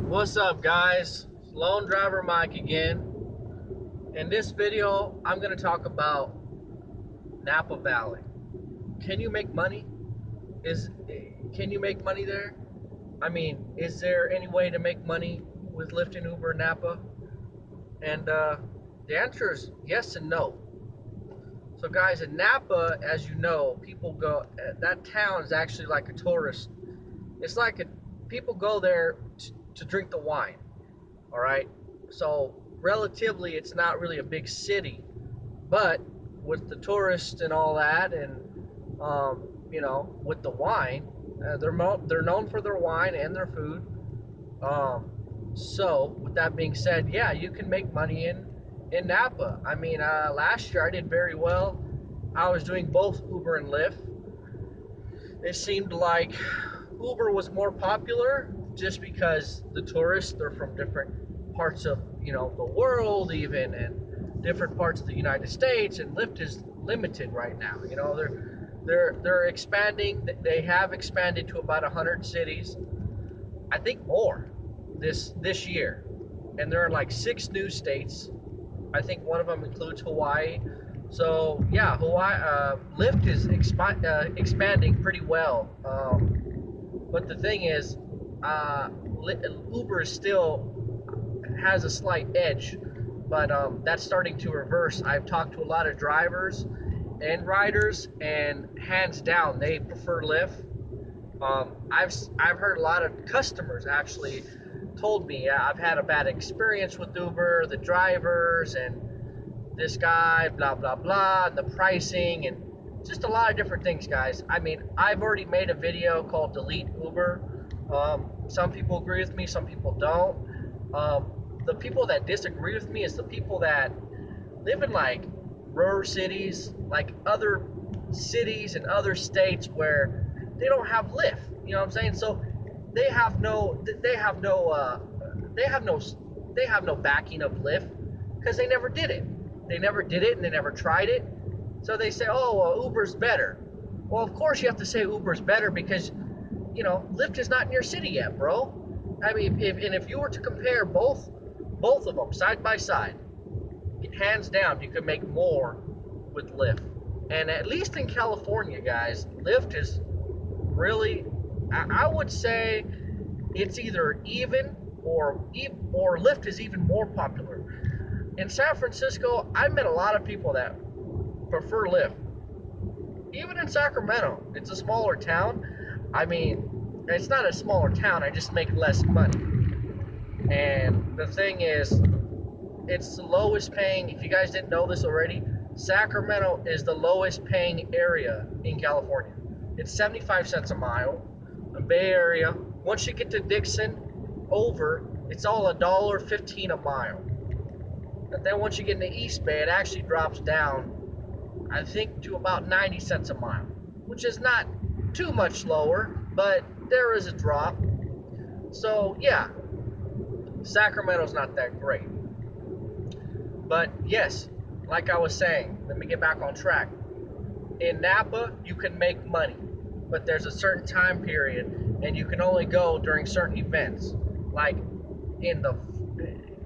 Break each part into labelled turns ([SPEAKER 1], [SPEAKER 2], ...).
[SPEAKER 1] What's up, guys? Lone Driver Mike again. In this video, I'm going to talk about Napa Valley. Can you make money? Can you make money there? I mean, is there any way to make money with Lyft and Uber in Napa? And the answer is yes and no. So, guys, in Napa, as you know, people go. That town is actually like a tourist. It's like people go there to drink the wine. All right, so relatively it's not really a big city, but with the tourists and all that, and with the wine, they're known for their wine and their food. So with that being said, yeah, you can make money in Napa. I mean, last year I did very well. I was doing both Uber and Lyft. It seemed like Uber was more popular just because the tourists, they're from different parts of the world even, and different parts of the United States, and Lyft is limited right now. They're expanding. They have expanded to about 100 cities, I think more this year, and they're in like 6 new states. I think one of them includes Hawaii. So yeah, Lyft is expanding pretty well. But the thing is, Uber still has a slight edge, but that's starting to reverse. I've talked to a lot of drivers and riders, and hands down, they prefer Lyft. I've heard a lot of customers actually told me, yeah, I've had a bad experience with Uber, the drivers, and this guy, blah blah blah, and the pricing, and just a lot of different things, guys. I mean, I've already made a video called Delete Uber. Some people agree with me, some people don't. The people that disagree with me is the people that live in like rural cities, like other cities and other states where they don't have Lyft. You know what I'm saying? So they have no backing of Lyft because they never did it. They never did it and they never tried it. So they say, oh, well, Uber's better. Well, of course you have to say Uber's better because, Lyft is not in your city yet, bro. I mean, if you were to compare both of them side by side, hands down, you could make more with Lyft. And at least in California, guys, Lyft is really, I would say it's either even or Lyft is even more popular. In San Francisco, I met a lot of people that prefer Lyft. Even in Sacramento, it's a smaller town. I mean, it's not a smaller town, I just make less money. And the thing is, it's the lowest paying. If you guys didn't know this already, Sacramento is the lowest paying area in California. It's 75 cents a mile. The Bay Area, once you get to Dixon, it's all $1.15 a mile. And then once you get in the East Bay, it actually drops down, I think, to about 90 cents a mile, which is not too much lower, but there is a drop. So yeah, Sacramento's not that great. But yes, like I was saying, let me get back on track. In Napa, you can make money, but there's a certain time period, and you can only go during certain events. Like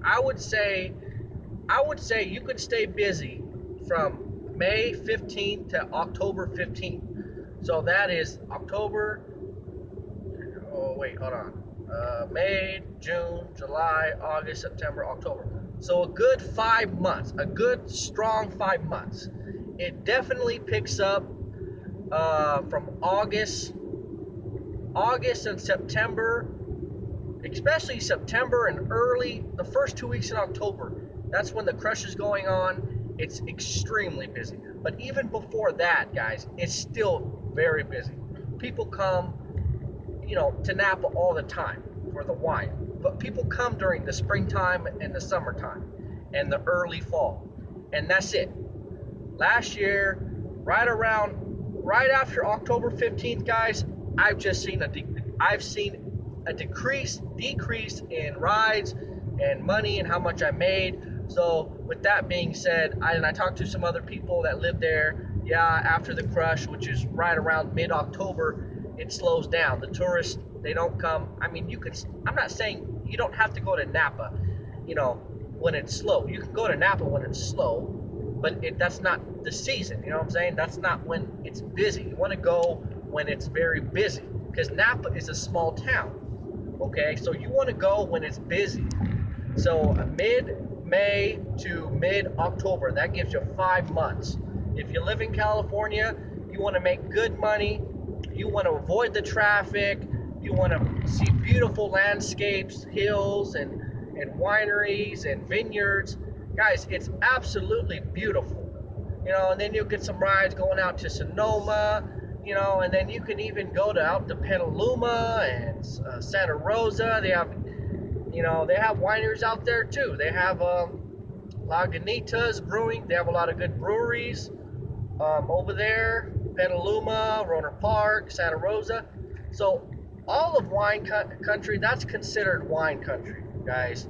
[SPEAKER 1] I would say you could stay busy from May 15th to October 15th. So that is October, May, June, July, August, September, October. So a good 5 months, a good strong 5 months. It definitely picks up from August and September, especially September and early, the first 2 weeks in October. That's when the crush is going on. It's extremely busy. But even before that, guys, it's still very busy. People come, to Napa all the time for the wine. But people come during the springtime and the summertime and the early fall. And that's it. Last year, right after October 15th, guys, I've seen a decrease in rides and money and how much I made. So with that being said, I talked to some other people that live there. Yeah, after the crush, which is right around mid-October, it slows down. The tourists They don't come. I mean, you could. I'm not saying you don't have to go to Napa, you know, when it's slow. You can go to Napa when it's slow, but that's not the season. You know what I'm saying? That's not when it's busy. You want to go when it's very busy, because Napa is a small town. Okay, so you want to go when it's busy. So mid-May to mid-October, that gives you 5 months. If you live in California, you want to make good money, you want to avoid the traffic, you want to see beautiful landscapes, hills, and wineries and vineyards. Guys, it's absolutely beautiful. You know, and then you'll get some rides going out to Sonoma, you know, and then you can even go out to Petaluma and Santa Rosa. They have, you know, they have wineries out there too. They have Lagunitas Brewing. They have a lot of good breweries over there. Petaluma, Rohnert Park, Santa Rosa. So all of wine country, that's considered wine country, guys.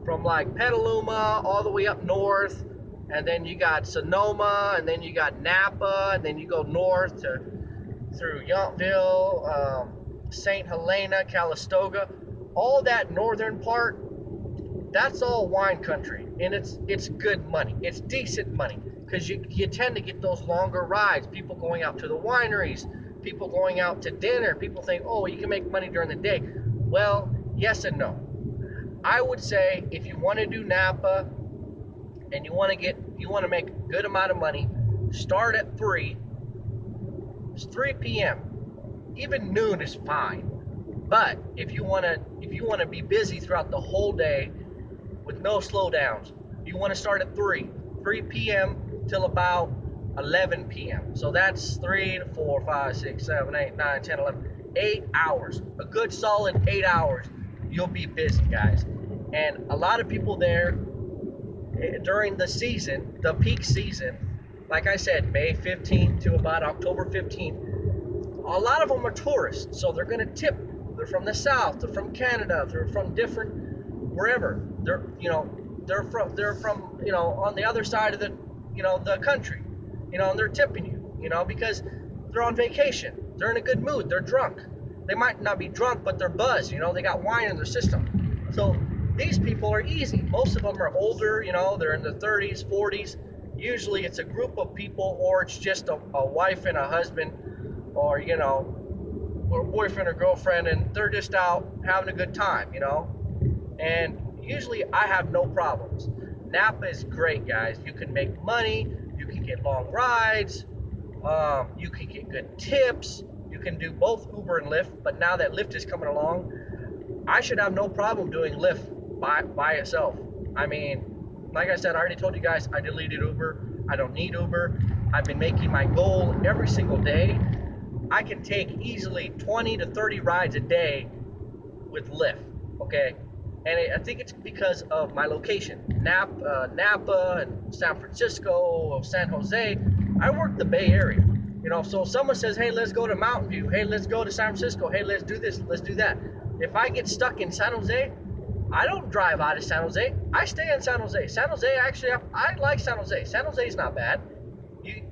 [SPEAKER 1] From like Petaluma all the way up north, and then you got Sonoma, and then you got Napa, and then you go north through Yountville, St. Helena, Calistoga. All that northern part, that's all wine country, and it's good money. It's decent money, because you tend to get those longer rides. People going out to the wineries, people going out to dinner. People think, oh, you can make money during the day. Well, yes and no. I would say if you want to do Napa and you want to make a good amount of money, start at 3. It's 3 p.m. Even noon is fine. But if you want to be busy throughout the whole day with no slowdowns, you want to start at 3 p.m. till about 11 p.m. So that's 3 to 4, 5, 6, 7, 8, 9, 10, 11, 8 hours. A good solid 8 hours. You'll be busy, guys. And a lot of people there during the season, the peak season, like I said, May 15th to about October 15th, a lot of them are tourists, so they're going to tip. They're from the South, they're from Canada, they're from different, wherever. They're from, you know, on the other side of the, you know, the country, you know, and they're tipping you know, because they're on vacation. They're in a good mood. They're drunk. They might not be drunk, but they're buzzed, you know, they got wine in their system. So these people are easy. Most of them are older, you know, they're in their 30s, 40s. Usually it's a group of people, or it's just a wife and a husband, or, you know, or boyfriend or girlfriend, and they're just out having a good time, you know. And usually I have no problems. Napa is great, guys. You can make money, you can get long rides, you can get good tips, you can do both Uber and Lyft. But now that Lyft is coming along, I should have no problem doing Lyft by itself. I mean, like I said, I already told you guys, I deleted Uber. I don't need Uber. I've been making my goal every single day. I can take easily 20 to 30 rides a day with Lyft, okay? And I think it's because of my location. Napa and San Francisco, San Jose. I work the Bay Area. You know, so if someone says, hey, let's go to Mountain View. Hey, let's go to San Francisco. Hey, let's do this, let's do that. If I get stuck in San Jose, I don't drive out of San Jose. I stay in San Jose. San Jose, actually, I like San Jose. San Jose is not bad.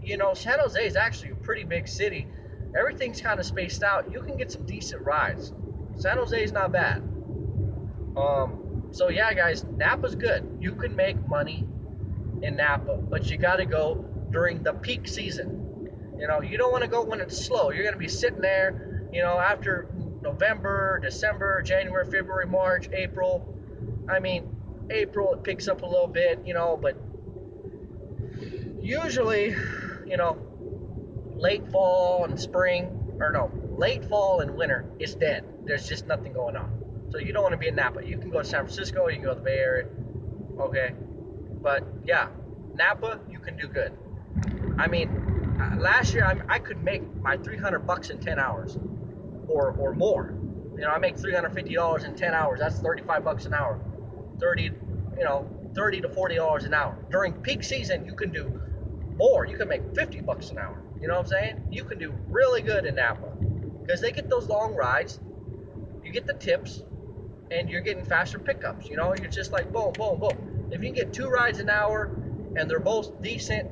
[SPEAKER 1] You know, San Jose is actually a pretty big city. Everything's kind of spaced out. You can get some decent rides. San Jose is not bad. So yeah, guys, Napa's good. You can make money in Napa, but you got to go during the peak season. You know, you don't want to go when it's slow. You're going to be sitting there, you know, after November, December, January, February, March, April. I mean, April it picks up a little bit, you know, but usually, you know, late fall and winter, it's dead. There's just nothing going on. So you don't want to be in Napa. You can go to San Francisco, you can go to the Bay Area, okay? But yeah, Napa, you can do good. I mean, last year I could make my $300 in 10 hours or more. You know, I make $350 in 10 hours. That's $35 an hour. 30 to $40 an hour. During peak season, you can do more. You can make $50 an hour. You know what I'm saying? You can do really good in Napa because they get those long rides. You get the tips, and you're getting faster pickups. You know, you're just like boom, boom, boom. If you can get 2 rides an hour, and they're both decent,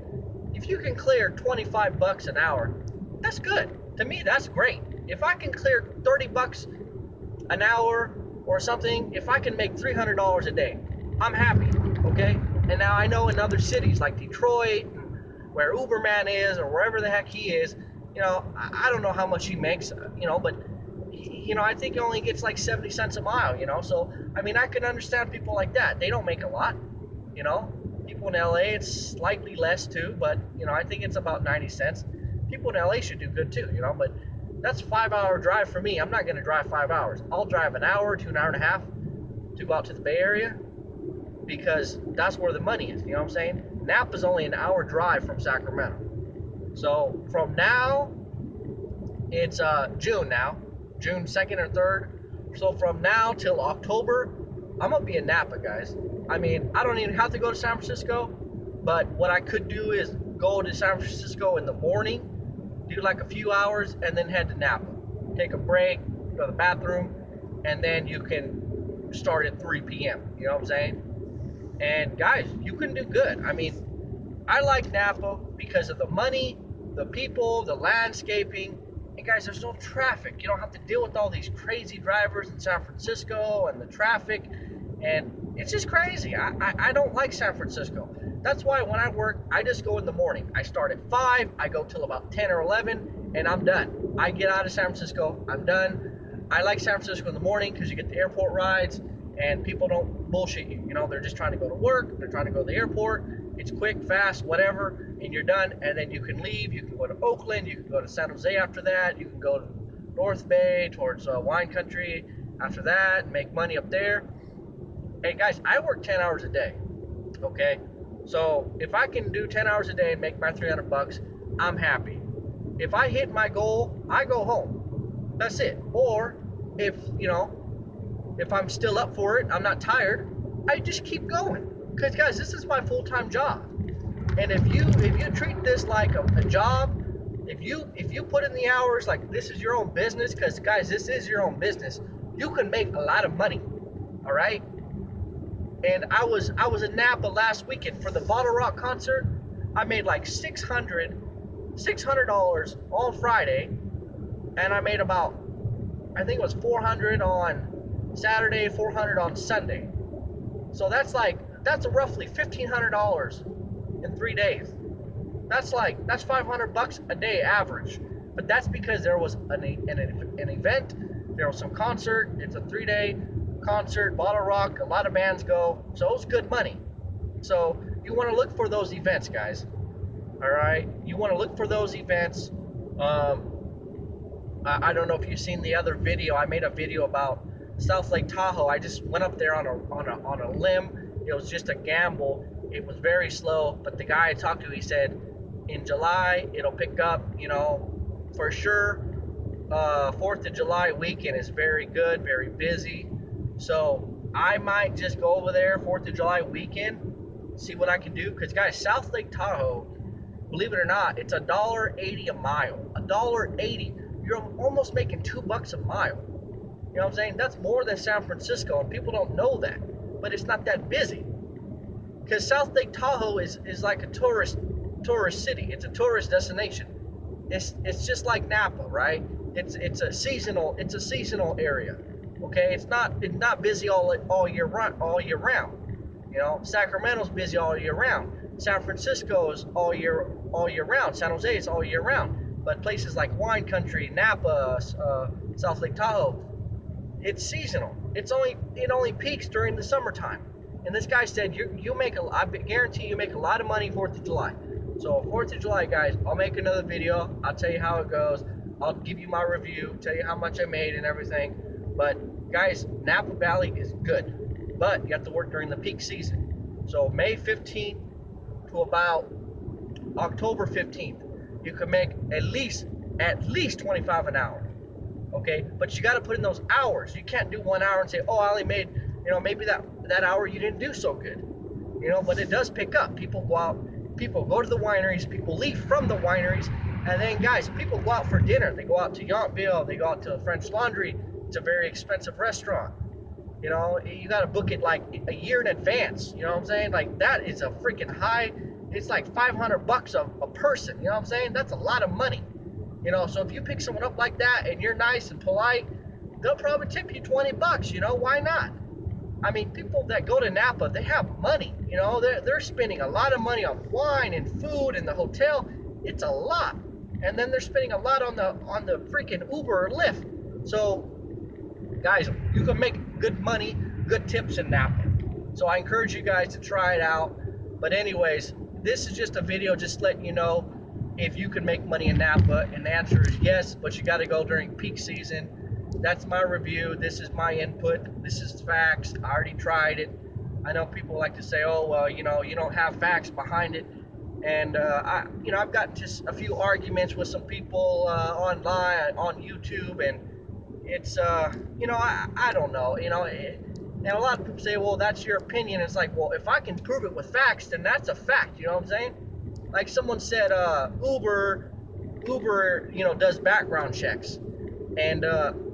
[SPEAKER 1] if you can clear $25 an hour, that's good. To me, that's great. If I can clear $30 an hour or something, if I can make $300 a day, I'm happy, okay? And now I know in other cities like Detroit, where Uberman is, or wherever the heck he is, you know, I don't know how much he makes, you know, but, you know, I think he only gets like 70 cents a mile, you know? So, I mean, I can understand people like that. They don't make a lot, you know? People in LA, it's slightly less too, but, you know, I think it's about 90 cents. People in LA should do good too, you know, but that's a 5-hour drive for me. I'm not going to drive 5 hours. I'll drive an hour to an hour and a half to go out to the Bay Area because that's where the money is, you know what I'm saying? Napa's only an hour drive from Sacramento. So from now, it's June now, June 2nd or 3rd. So from now till October, I'm going to be in Napa, guys. I mean, I don't even have to go to San Francisco, but what I could do is go to San Francisco in the morning, do like a few hours, and then head to Napa. Take a break, go to the bathroom, and then you can start at 3 p.m. You know what I'm saying? And guys, you can do good. I mean, I like Napa because of the money, the people, the landscaping. And guys, there's no traffic. You don't have to deal with all these crazy drivers in San Francisco and the traffic. And it's just crazy. I don't like San Francisco. That's why when I work, I just go in the morning. I start at 5, I go till about 10 or 11, and I'm done. I get out of San Francisco, I'm done. I like San Francisco in the morning because you get the airport rides, and people don't bullshit you. You know, they're just trying to go to work, they're trying to go to the airport. It's quick, fast, whatever, and you're done. And then you can leave. You can go to Oakland, you can go to San Jose after that, you can go to North Bay towards wine country after that and make money up there. Hey guys, I work 10 hours a day, okay? So if I can do 10 hours a day and make my $300, I'm happy. If I hit my goal, I go home. That's it. Or if, you know, if I'm still up for it, I'm not tired, I just keep going. Because guys, this is my full-time job. And if you treat this like a job, if you put in the hours like this is your own business, because guys, this is your own business, you can make a lot of money. All right? And I was in Napa last weekend for the Bottle Rock concert. I made like $600 on Friday, and I made about, I think it was $400 on Saturday, $400 on Sunday. So that's roughly $1,500 in 3 days. That's $500 a day average. But that's because there was an event, there was some concert. It's a 3-day concert, Bottle Rock, a lot of bands go, so it was good money. So you want to look for those events, guys. All right, you want to look for those events. I don't know if you've seen the other video. I made a video about South Lake Tahoe. I just went up there on a limb. It was just a gamble. It was very slow, but the guy I talked to, he said in July it'll pick up, you know, for sure. 4th of July weekend is very good, very busy. So I might just go over there 4th of July weekend, see what I can do. Because guys, South Lake Tahoe, believe it or not, it's $1.80 a mile. $1.80. You're almost making $2 a mile. You know what I'm saying? That's more than San Francisco, and people don't know that. But it's not that busy. Because South Lake Tahoe is like a tourist city. It's a tourist destination. It's just like Napa, right? It's a seasonal area. Okay, it's not busy all year round. You know, Sacramento's busy all year round. San Francisco's all year round. San Jose is all year round. But places like wine country, Napa, South Lake Tahoe, it's seasonal. It only peaks during the summertime. And this guy said I guarantee you make a lot of money 4th of July. So 4th of July, guys, I'll make another video. I'll tell you how it goes. I'll give you my review, tell you how much I made and everything. But guys, Napa Valley is good, but you have to work during the peak season. So May 15th to about October 15th, you can make at least 25 an hour. Okay, but you got to put in those hours. You can't do 1 hour and say, oh, I only made, you know, maybe that hour you didn't do so good. You know, but it does pick up. People go out, people go to the wineries, people leave from the wineries, and then guys, people go out for dinner. They go out to Yountville, they go out to French Laundry. It's a very expensive restaurant. You know, you got to book it like a year in advance. You know what I'm saying? Like that is a freaking high. It's like $500 a person. You know what I'm saying? That's a lot of money. You know, so if you pick someone up like that and you're nice and polite, they'll probably tip you 20 bucks, you know, why not? I mean, people that go to Napa, they have money, you know, they're spending a lot of money on wine and food and the hotel. It's a lot. And then they're spending a lot on the freaking Uber or Lyft. So, guys, you can make good money, good tips in Napa. So I encourage you guys to try it out. But anyways, this is just a video just letting you know if you can make money in Napa, and the answer is yes, but you got to go during peak season. That's my review. This is my input. This is facts. I already tried it. I know people like to say, oh, well, you know, you don't have facts behind it. And I've gotten just a few arguments with some people online, on YouTube, and it's, I don't know, and a lot of people say, well, that's your opinion. It's like, well, if I can prove it with facts, then that's a fact, you know what I'm saying? Like someone said, Uber, does background checks. And